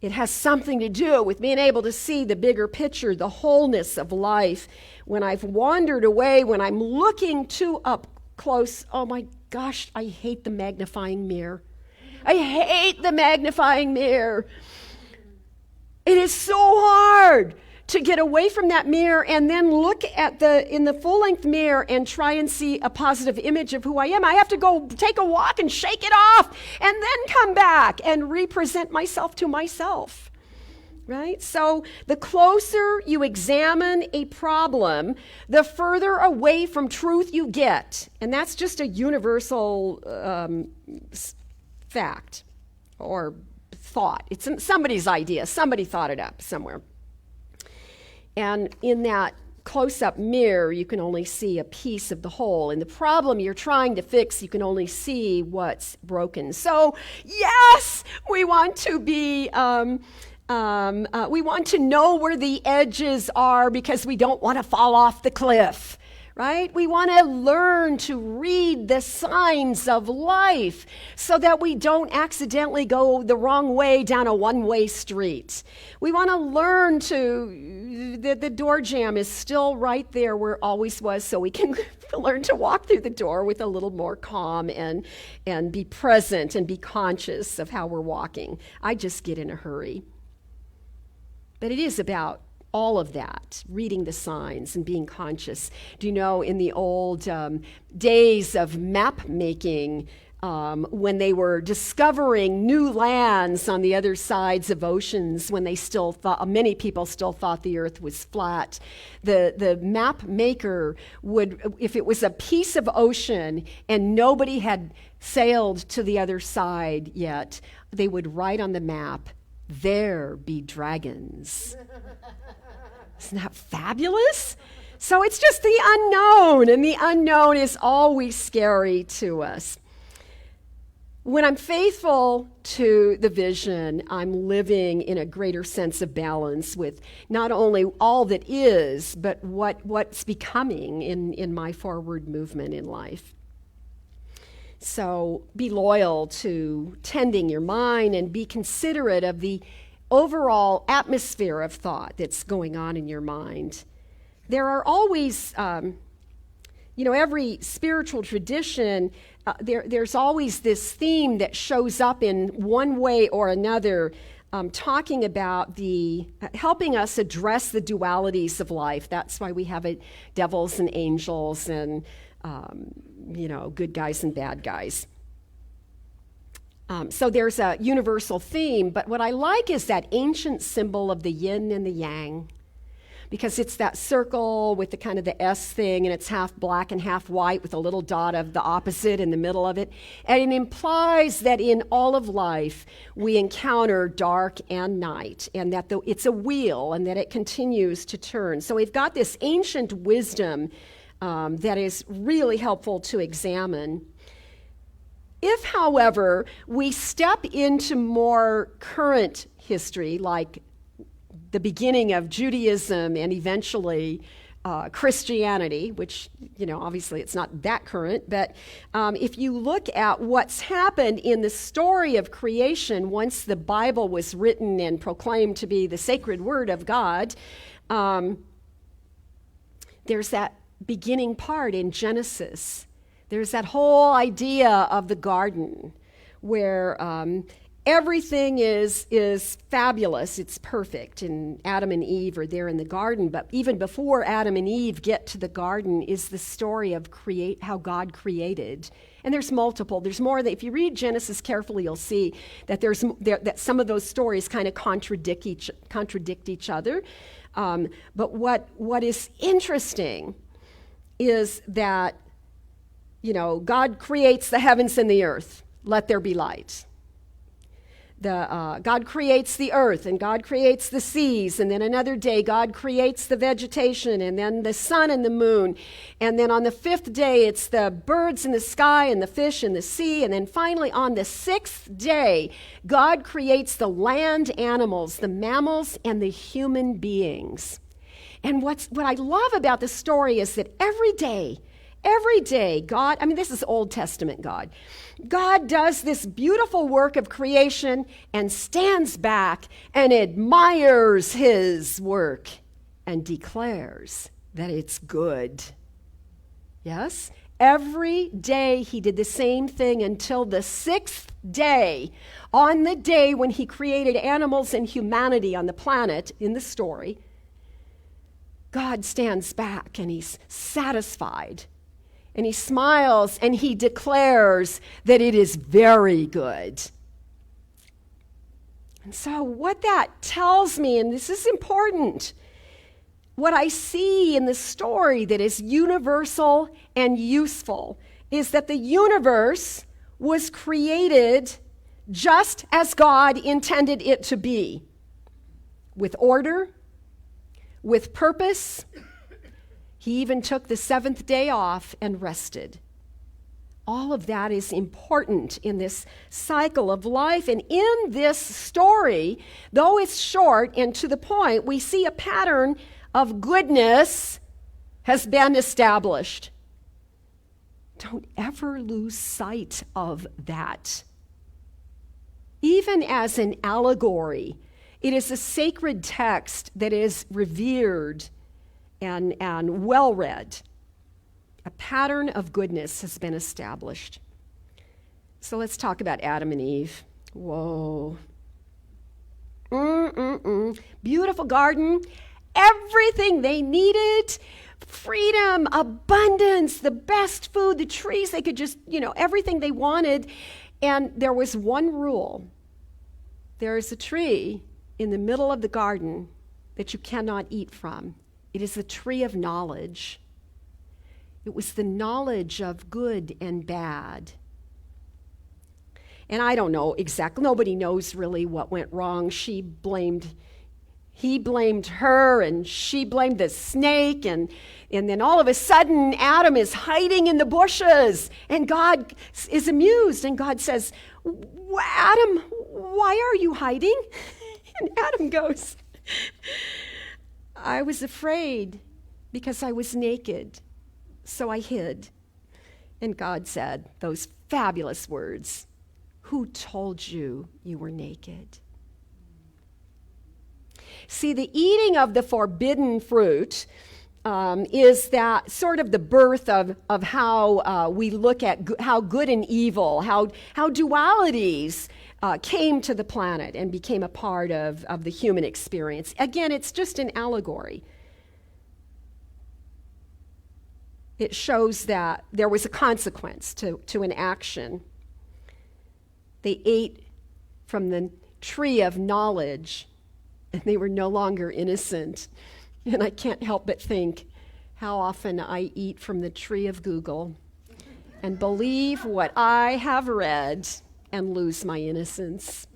it has something to do with being able to see the bigger picture, the wholeness of life. When I've wandered away, when I'm looking too up close, oh my gosh, I hate the magnifying mirror. I hate the magnifying mirror. It is so hard to get away from that mirror and then look at in the full-length mirror and try and see a positive image of who I am. I have to go take a walk and shake it off and then come back and represent myself to myself. Right? So the closer you examine a problem, the further away from truth you get. And that's just a universal fact or thought. It's somebody's idea. Somebody thought it up somewhere. And in that close-up mirror, you can only see a piece of the whole. And the problem you're trying to fix, you can only see what's broken. So, yes, we want to be... we want to know where the edges are because we don't want to fall off the cliff, right? We want to learn to read the signs of life so that we don't accidentally go the wrong way down a one-way street. We want to learn the door jamb is still right there where it always was, so we can learn to walk through the door with a little more calm and be present and be conscious of how we're walking. I just get in a hurry. But it is about all of that, reading the signs and being conscious. Do you know, in the old days of map making, when they were discovering new lands on the other sides of oceans, when they still thought, many people still thought the earth was flat, the map maker would, if it was a piece of ocean and nobody had sailed to the other side yet, they would write on the map, "There be dragons." Isn't that fabulous? So it's just the unknown, and the unknown is always scary to us. When I'm faithful to the vision, I'm living in a greater sense of balance with not only all that is, but what's becoming in my forward movement in life. So be loyal to tending your mind and be considerate of the overall atmosphere of thought that's going on in your mind. There are always, every spiritual tradition, there's always this theme that shows up in one way or another, talking about helping us address the dualities of life. That's why we have devils and angels and good guys and bad guys. So there's a universal theme, but what I like is that ancient symbol of the yin and the yang, because it's that circle with the kind of the S thing, and it's half black and half white with a little dot of the opposite in the middle of it. And it implies that in all of life, we encounter dark and night, and that it's a wheel and that it continues to turn. So we've got this ancient wisdom that is really helpful to examine. If, however, we step into more current history, like the beginning of Judaism and eventually Christianity, which, obviously it's not that current, but if you look at what's happened in the story of creation once the Bible was written and proclaimed to be the sacred word of God, there's that beginning part in Genesis. There's that whole idea of the garden where everything is fabulous, it's perfect, and Adam and Eve are there in the garden. But even before Adam and Eve get to the garden is the story of how God created. And there's more. If you read Genesis carefully, you'll see that that some of those stories kind of contradict each other. But what is interesting is that God creates the heavens and the earth. Let there be light. God creates the earth, and God creates the seas, and then another day God creates the vegetation, and then the sun and the moon, and then on the fifth day it's the birds in the sky and the fish in the sea, and then finally on the sixth day God creates the land animals, the mammals, and the human beings. And what I love about the story is that every day, God, this is Old Testament God. God does this beautiful work of creation and stands back and admires his work and declares that it's good. Yes? Every day he did the same thing until the sixth day, on the day when he created animals and humanity on the planet in the story. God stands back and he's satisfied. And he smiles and he declares that it is very good. And so what that tells me, and this is important, what I see in the story that is universal and useful is that the universe was created just as God intended it to be, with order, with purpose. He even took the seventh day off and rested. All of that is important in this cycle of life. And in this story, though it's short and to the point, we see a pattern of goodness has been established. Don't ever lose sight of that. Even as an allegory, it is a sacred text that is revered and well read. A pattern of goodness has been established. So let's talk about Adam and Eve. Whoa. Beautiful garden. Everything they needed. Freedom, abundance, the best food, the trees. They could just, everything they wanted. And there was one rule. There is a tree in the middle of the garden that you cannot eat from. It is the tree of knowledge. It was the knowledge of good and bad. And I don't know exactly, nobody knows really what went wrong. He blamed her, and she blamed the snake, and then all of a sudden Adam is hiding in the bushes, and God is amused, and God says, Adam, why are you hiding? And Adam goes, I was afraid because I was naked, so I hid. And God said those fabulous words, who told you you were naked? See, the eating of the forbidden fruit is that sort of the birth of how we look at how good and evil, how dualities came to the planet and became a part of the human experience. Again, it's just an allegory. It shows that there was a consequence to an action. They ate from the tree of knowledge, and they were no longer innocent. And I can't help but think how often I eat from the tree of Google and believe what I have read and lose my innocence.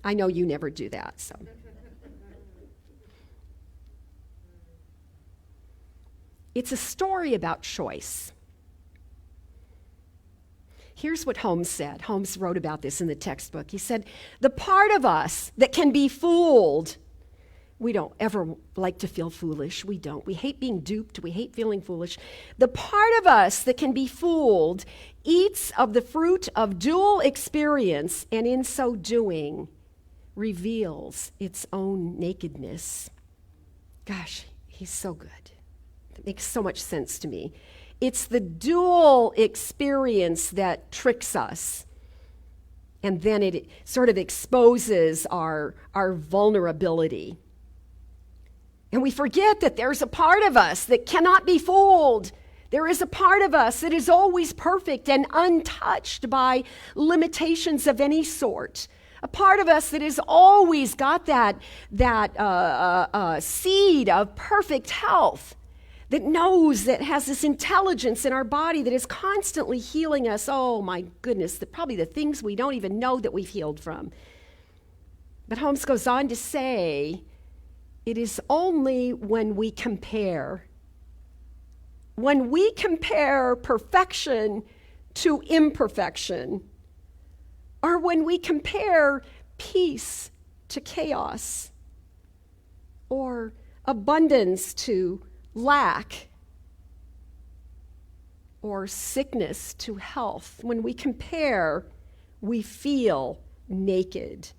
I know you never do that, so. It's a story about choice. Here's what Holmes said. Holmes wrote about this in the textbook. He said, the part of us that can be fooled, we don't ever like to feel foolish. We don't. We hate being duped. We hate feeling foolish. The part of us that can be fooled eats of the fruit of dual experience, and in so doing, reveals its own nakedness. Gosh, he's so good. It makes so much sense to me. It's the dual experience that tricks us. And then it sort of exposes our vulnerability. And we forget that there's a part of us that cannot be fooled. There is a part of us that is always perfect and untouched by limitations of any sort. A part of us that has always got that seed of perfect health, that knows, that has this intelligence in our body that is constantly healing us. Oh my goodness, probably the things we don't even know that we've healed from. But Holmes goes on to say, it is only when we compare perfection to imperfection, or when we compare peace to chaos, or abundance to lack, or sickness to health. When we compare, we feel naked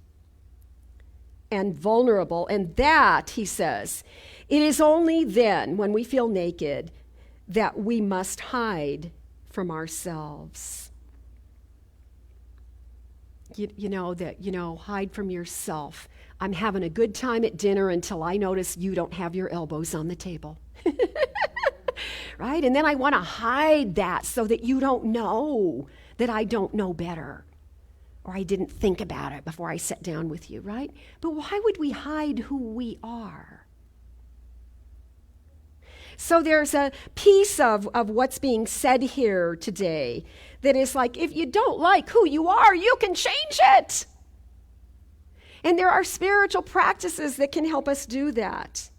and vulnerable. And that, he says, it is only then, when we feel naked, that we must hide from ourselves. Hide from yourself. I'm having a good time at dinner until I notice you don't have your elbows on the table. Right? And then I want to hide that so that you don't know that I don't know better, or I didn't think about it before I sat down with you, right? But why would we hide who we are? So there's a piece of what's being said here today that is like, if you don't like who you are, you can change it. And there are spiritual practices that can help us do that.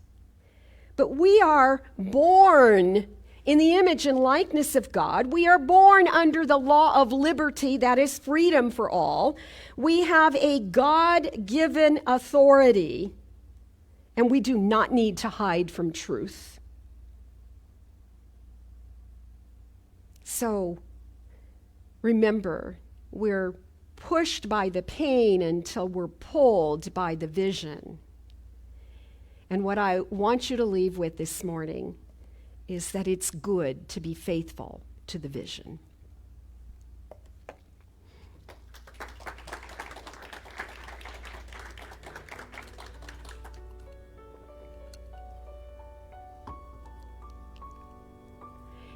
But we are born in the image and likeness of God. We are born under the law of liberty, that is freedom for all. We have a God-given authority, and we do not need to hide from truth. So, remember, we're pushed by the pain until we're pulled by the vision. And what I want you to leave with this morning is that it's good to be faithful to the vision.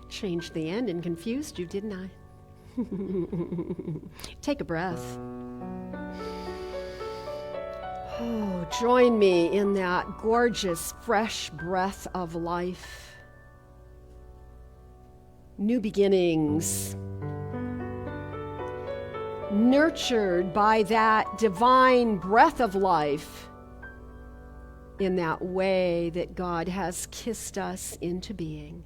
Changed the end and confused you, didn't I? Take a breath. Oh, join me in that gorgeous, fresh breath of life. New beginnings. Nurtured by that divine breath of life in that way that God has kissed us into being.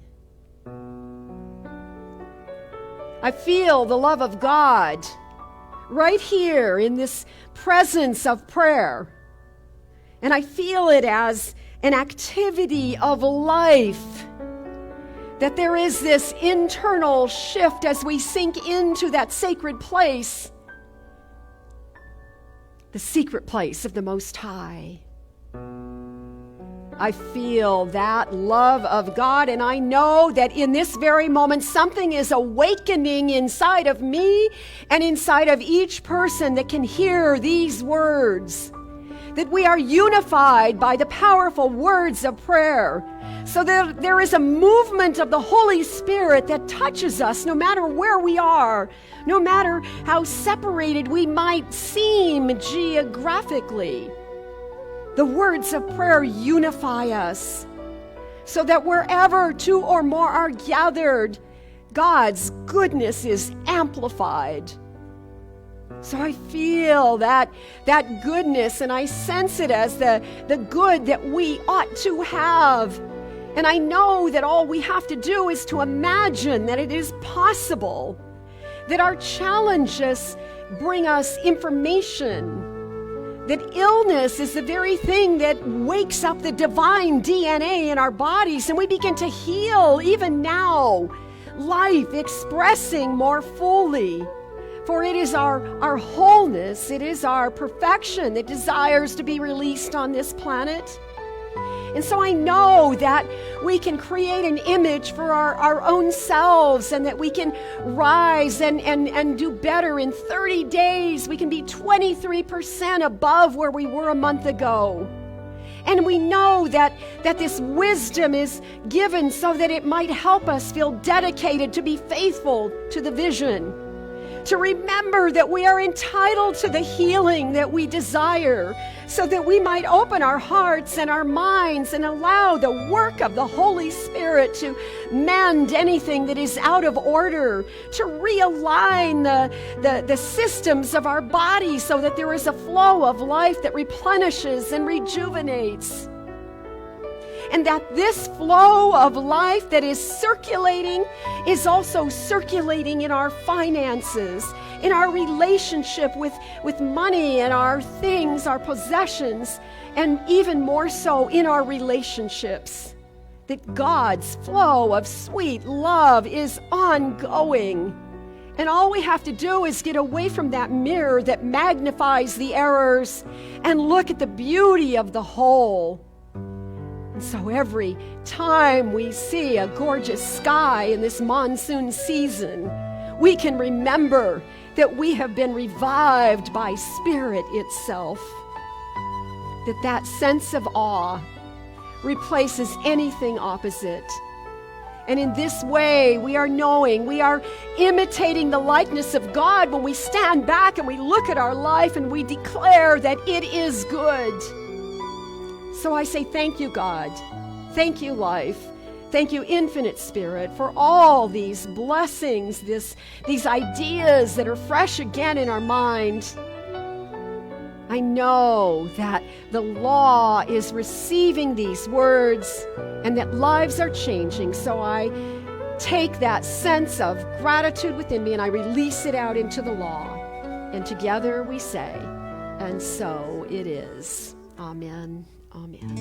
I feel the love of God right here in this presence of prayer. And I feel it as an activity of life. That there is this internal shift as we sink into that sacred place. The secret place of the Most High. I feel that love of God, and I know that in this very moment something is awakening inside of me and inside of each person that can hear these words. that we are unified by the powerful words of prayer, so that there is a movement of the Holy Spirit that touches us no matter where we are, no matter how separated we might seem geographically. The words of prayer unify us, so that wherever two or more are gathered, God's goodness is amplified. So I feel that goodness, and I sense it as the good that we ought to have. And I know that all we have to do is to imagine that it is possible, that our challenges bring us information, that illness is the very thing that wakes up the divine DNA in our bodies, and we begin to heal even now, life expressing more fully. For it is our wholeness, it is our perfection that desires to be released on this planet. And so I know that we can create an image for our own selves, and that we can rise and do better. In 30 days, we can be 23% above where we were a month ago. And we know that this wisdom is given so that it might help us feel dedicated to be faithful to the vision, to remember that we are entitled to the healing that we desire, so that we might open our hearts and our minds and allow the work of the Holy Spirit to mend anything that is out of order, to realign the systems of our body so that there is a flow of life that replenishes and rejuvenates. And that this flow of life that is circulating is also circulating in our finances, in our relationship with money and our things, our possessions, and even more so in our relationships. That God's flow of sweet love is ongoing. And all we have to do is get away from that mirror that magnifies the errors and look at the beauty of the whole. And so every time we see a gorgeous sky in this monsoon season, we can remember that we have been revived by Spirit itself. That sense of awe replaces anything opposite. And in this way, we are knowing, we are imitating the likeness of God when we stand back and we look at our life and we declare that it is good. So I say thank you, God. Thank you, life. Thank you, Infinite Spirit, for all these blessings, these ideas that are fresh again in our mind. I know that the law is receiving these words and that lives are changing. So I take that sense of gratitude within me and I release it out into the law. And together we say, and so it is. Amen. Amen.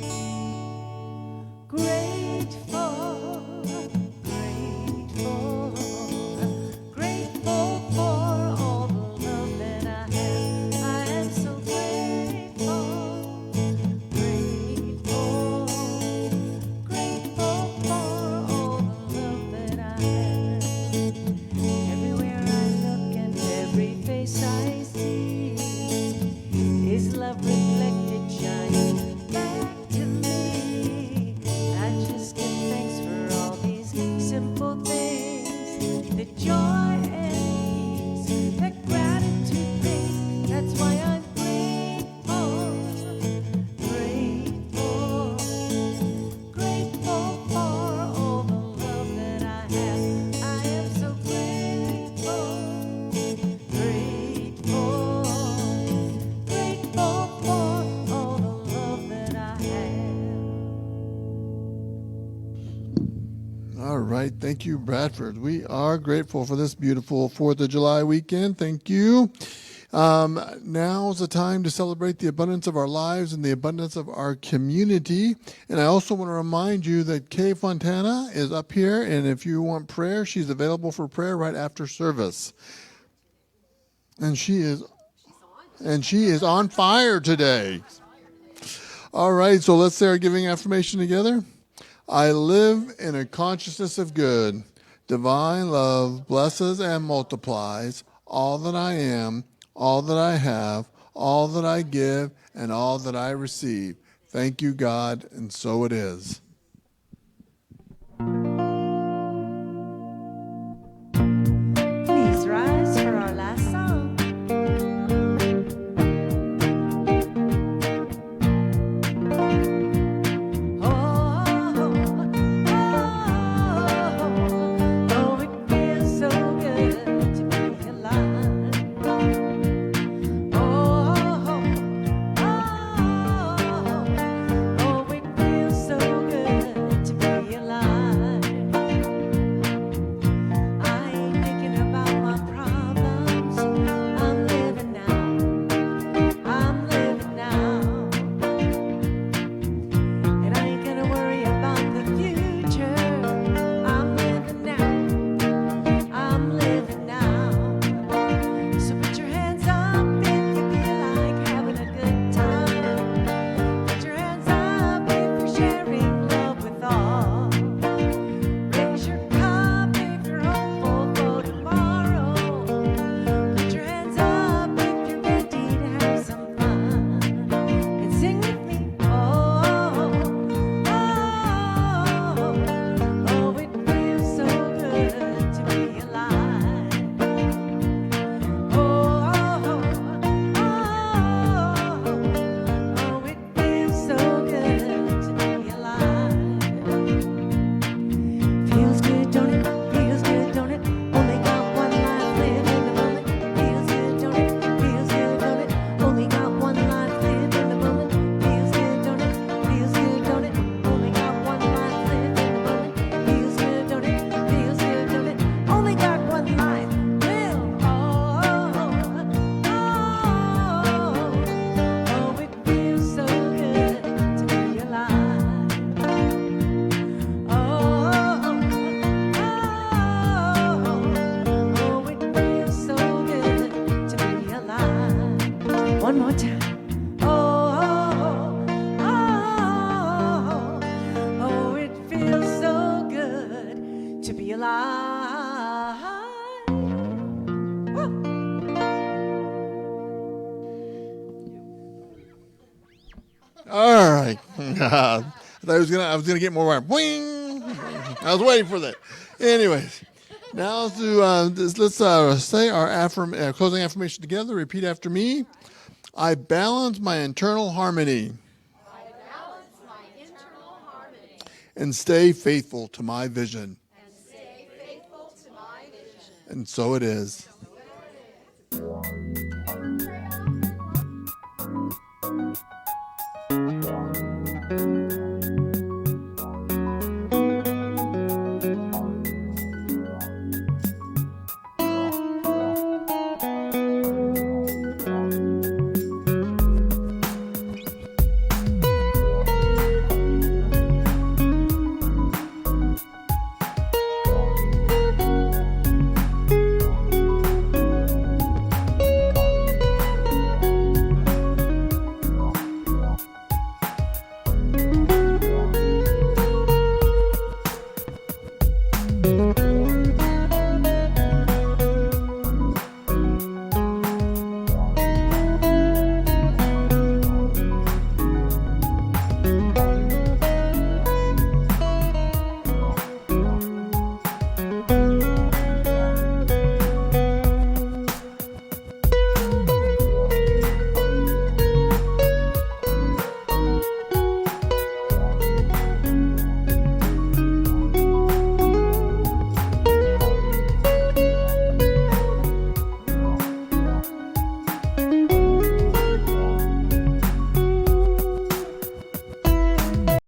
Grateful, grateful, grateful for all the love that I have. I am so grateful, grateful, grateful for all the love that I have. Everywhere I look and every face I see is love reflected, shining back to me. I just give thanks for all these simple things, the joy and peace that gratitude brings. That's why I'm grateful, grateful, grateful for all the love that I have. I am so grateful, grateful, grateful for all the love that I have. All right. Thank you, Bradford. We are grateful for this beautiful 4th of July weekend. Thank you. Now is the time to celebrate the abundance of our lives and the abundance of our community. And I also want to remind you that Kay Fontana is up here, and if you want prayer, she's available for prayer right after service. And she is on fire today. All right, so let's say our giving affirmation together. I live in a consciousness of good. Divine love blesses and multiplies all that I am, all that I have, all that I give and all that I receive. Thank you, God, and so it is. Please rise for our last song. Oh, it feels so good to be alive. Oh, it feels so good to be alive. I ain't thinking about my problems. I'm living now. I'm living now. And I ain't gonna worry about the future. I'm living now. I'm living now. So put your hands up if you feel like having a good time. Put your hands up if you're sharing love with all. Raise your cup if you're hopeful for tomorrow. Put your hands up if you're ready to have some fun. And sing with me. It feels so good to be alive. It feels so good to be alive. Feels good, don't it? Feels good, don't it? Only got one life, live in the moment. Feels good, don't it? Feels good, don't it? Only got one life, live in the moment. Feels good, don't it? Feels good, don't it? Only got one life, live in the moment. Feels good, don't it? Feels good, don't it? Only got one life, live. It feels so good to be alive. It feels so good to be alive. One more time. It feels so good to be alive. Woo. All right. I thought I was gonna get more. Boing. I was waiting for that. Anyways, now let's say our closing affirmation together. Repeat after me. I balance my internal harmony. And stay faithful to my vision. And so it is.